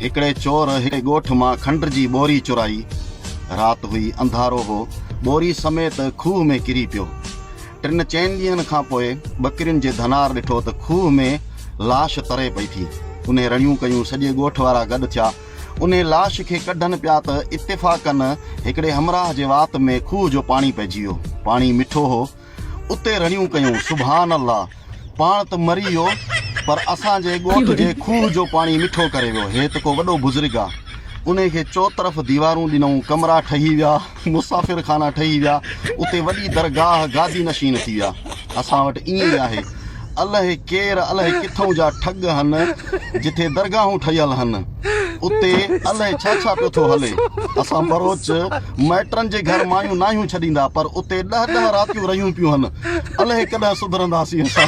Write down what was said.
हिकिड़े चोर हिकिड़े ॻोठ मां खंड जी बोरी चुराई। रात हुई, अंधारो हो, बोरी समेत खूह में किरी पियो। 3-4 ॾींहंनि खां पोइ ॿकरियुनि जे धनार ॾिठो त खूह में लाश तरे पई थी। उन रड़ियूं कयूं, सॼे ॻोठ वारा गॾु थिया। उन लाश खे कढनि पिया त इत्तेफ़ाक़न हिकिड़े हमराह जे वात में खूह जो पाणी पइजी वियो। पाणी मिठो हो। उते रड़ियूं कयूं, सुभान अल्लाह, पाण त मरी वियो, पर असांजे ॻोठ जे खूह जो पाणी मिठो करे वियो। हे त को वॾो बुज़ुर्ग आहे। उन खे चौतरफ़ दीवारूं ॾिनऊं, कमरा ठही विया, मुसाफ़िर खाना ठही विया। उते वॾी दरगाह गादी नशीन थी विया। असां वटि ईअं ई आहे। अलाए केरु अलाए किथां जा ठग आहिनि जिथे दरगाहूं ठहियल आहिनि, उते अलाए छा छा पियो थो हले। असां बरोच माइटनि जे घर मायूं नाहियूं छॾींदा, पर उते 10-10 रातियूं रहियूं पियूं आहिनि। अलाए कॾहिं सुधरंदासीं असां।